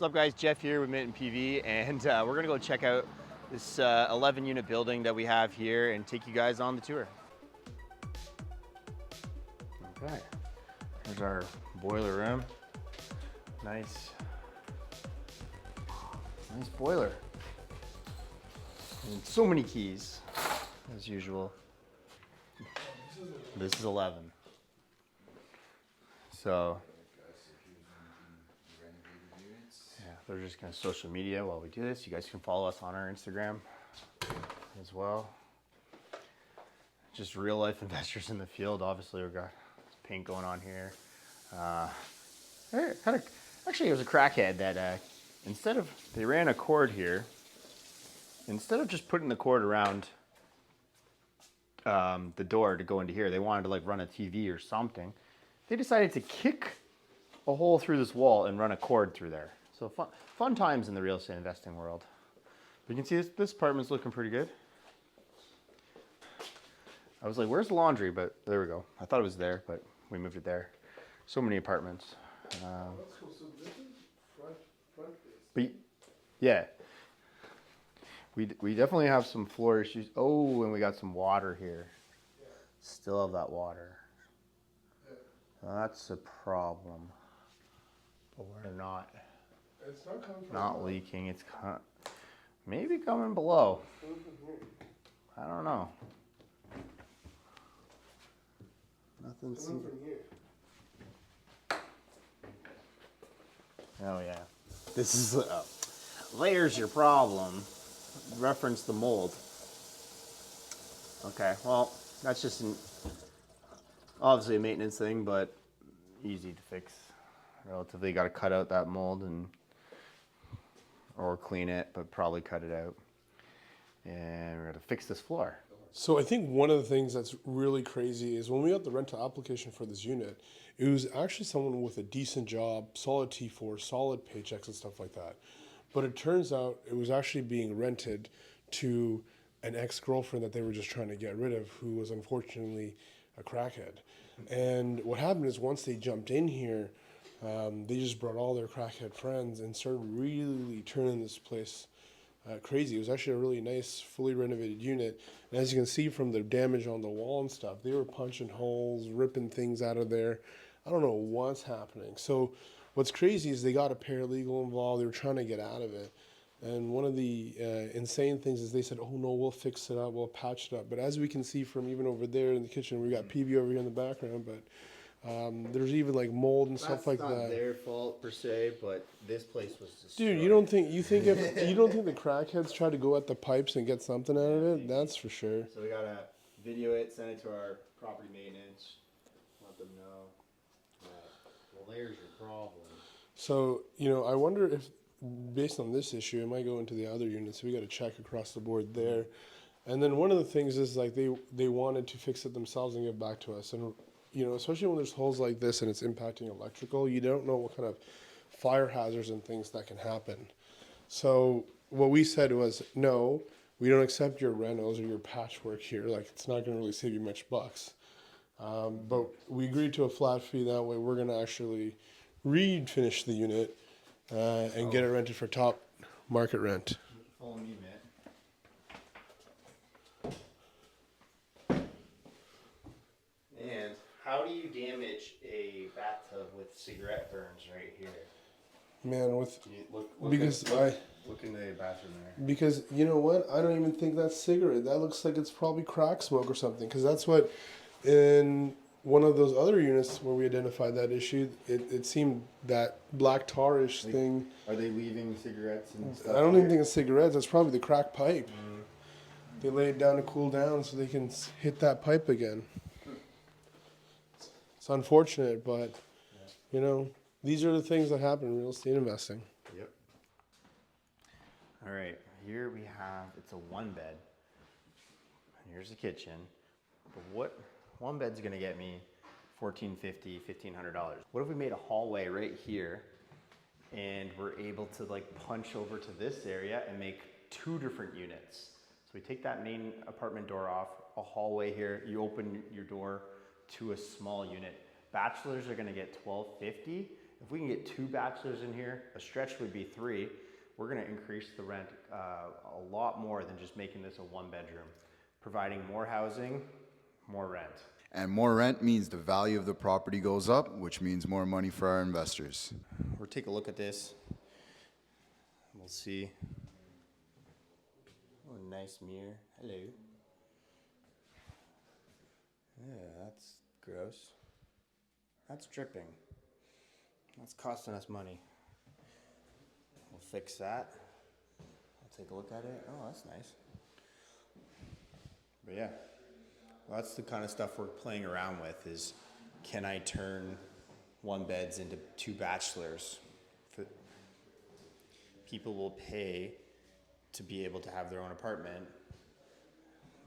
What's up guys, Jeff here with Mint PV, and we're gonna go check out this 11 unit building that we have here and take you guys on the tour. Okay, there's our boiler room. Nice boiler. And so many keys, as usual. This is 11. So, yeah, they're just gonna social media while we do this. You guys can follow us on our Instagram as well. Just real life investors in the field. Obviously, we've got paint going on here. Actually, it was a crackhead that they ran a cord here. Instead of just putting the cord around the door to go into here, they wanted to like run a TV or something. They decided to kick a hole through this wall and run a cord through there. So fun times in the real estate investing world. But you can see this apartment's looking pretty good. I was like, where's the laundry? But there we go. I thought it was there, but we moved it there. So many apartments. That's cool. So this is front face. But yeah, we definitely have some floor issues. Oh, and we got some water here. Yeah. Still have that water. Yeah. That's a problem. But we're not. It's not coming from Not leaking. It's maybe coming below. I don't know. Nothing. Coming from here. Oh yeah. This is there's your problem. Reference the mold. Okay. Well, that's just obviously a maintenance thing, but easy to fix. Relatively, got to cut out that mold or clean it, but probably cut it out. And we're gonna fix this floor. So I think one of the things that's really crazy is when we got the rental application for this unit, it was actually someone with a decent job, solid T4, solid paychecks and stuff like that. But it turns out it was actually being rented to an ex-girlfriend that they were just trying to get rid of, who was unfortunately a crackhead. And what happened is once they jumped in here, they just brought all their crackhead friends and started really turning this place crazy. It was actually a really nice, fully renovated unit. And as you can see from the damage on the wall and stuff, they were punching holes, ripping things out of there. I don't know what's happening. So what's crazy is they got a paralegal involved. They were trying to get out of it. And one of the insane things is they said, oh no, we'll fix it up, we'll patch it up. But as we can see from even over there in the kitchen, we got PV over here in the background, but there's even like mold and stuff like that. That's not their fault per se, but this place was destroyed. Dude, you don't think the crackheads try to go at the pipes and get something out of it? That's for sure. So we gotta video it, send it to our property maintenance, let them know. Well, there's your problem. So, I wonder if, based on this issue, it might go into the other units. So we got to check across the board there. And then one of the things is like they wanted to fix it themselves and give back to us. And especially when there's holes like this and it's impacting electrical, you don't know what kind of fire hazards and things that can happen. So what we said was, no, we don't accept your renos or your patchwork here. Like, it's not going to really save you much bucks. But we agreed to a flat fee. That way we're going to actually refinish the unit and get it rented for top market rent. Follow me, man. And how do you damage a bathtub with cigarette burns right here? Man, Look in the bathroom there. Because you know what? I don't even think that's cigarette. That looks like it's probably crack smoke or something. Because that's what, in one of those other units where we identified that issue, it seemed that black tarish thing. Are they leaving cigarettes and stuff? I don't even think it's cigarettes. That's probably the crack pipe. They lay it down to cool down so they can hit that pipe again. It's unfortunate, but these are the things that happen in real estate investing. Yep. All right, here we have, it's a one bed. Here's the kitchen. But what one bed's gonna get me $1,450, $1,500. What if we made a hallway right here and we're able to like punch over to this area and make two different units? So we take that main apartment door off, a hallway here, you open your door to a small unit. Bachelors are gonna get $1,250. If we can get 2 bachelors in here, a stretch would be 3. We're gonna increase the rent a lot more than just making this a 1-bedroom. Providing more housing, more rent. And more rent means the value of the property goes up, which means more money for our investors. We'll take a look at this. We'll see. Oh, nice mirror. Hello. Yeah, that's gross. That's dripping. That's costing us money. We'll fix that. I'll take a look at it. Oh, that's nice. But yeah, well, that's the kind of stuff we're playing around with is, can I turn 1-beds into 2 bachelors? People will pay to be able to have their own apartment.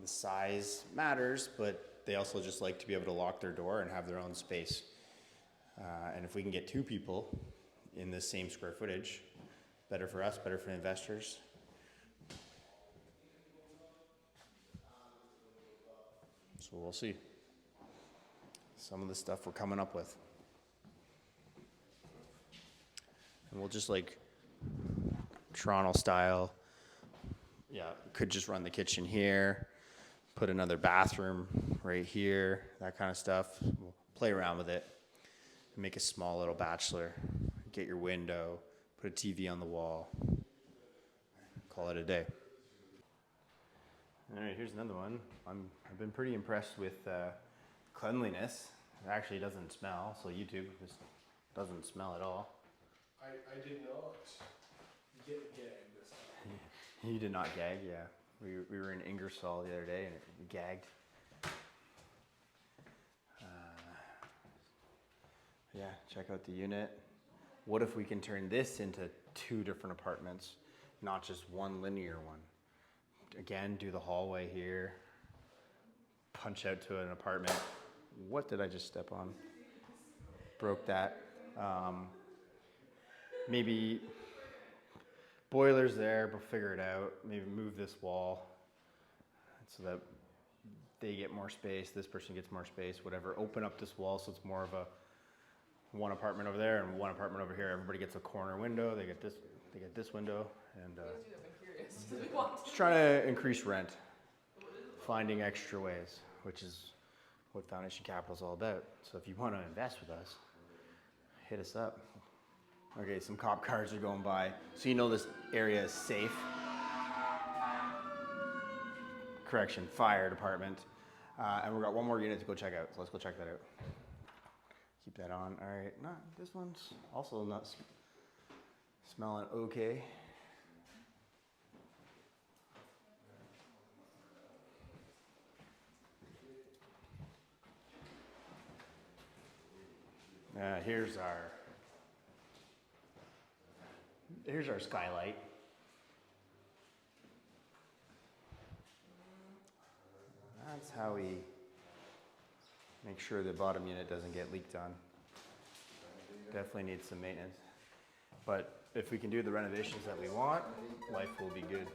The size matters, but they also just like to be able to lock their door and have their own space. And if we can get 2 people in the same square footage, better for us, better for investors. So we'll see. Some of the stuff we're coming up with. And we'll just like Toronto style. Yeah, could just run the kitchen here, put another bathroom right here, that kind of stuff. We'll play around with it. Make a small little bachelor. Get your window, put a TV on the wall. Call it a day. All right, here's another one. I've been pretty impressed with cleanliness. It actually doesn't smell, so YouTube just doesn't smell at all. I did not get gagged this time. You did not gag, yeah. We were in Ingersoll the other day and it gagged. Yeah, check out the unit. What if we can turn this into 2 different apartments, not just one linear one? Again, do the hallway here, punch out to an apartment. What did I just step on? Broke that. Maybe boiler's there, but figure it out. Maybe move this wall so that they get more space, this person gets more space, whatever. Open up this wall so it's more of a 1 apartment over there and 1 apartment over here. Everybody gets a corner window. They get this window, and just trying to increase rent, finding extra ways, which is what Foundation Capital is all about. So if you want to invest with us, hit us up. Okay, some cop cars are going by, so you know this area is safe. Correction, fire department, and we've got 1 more unit to go check out. So let's go check that out. Keep that on. All right, no, this one's also not smelling okay. Here's our skylight. That's how we make sure the bottom unit doesn't get leaked on. Definitely needs some maintenance. But if we can do the renovations that we want, life will be good.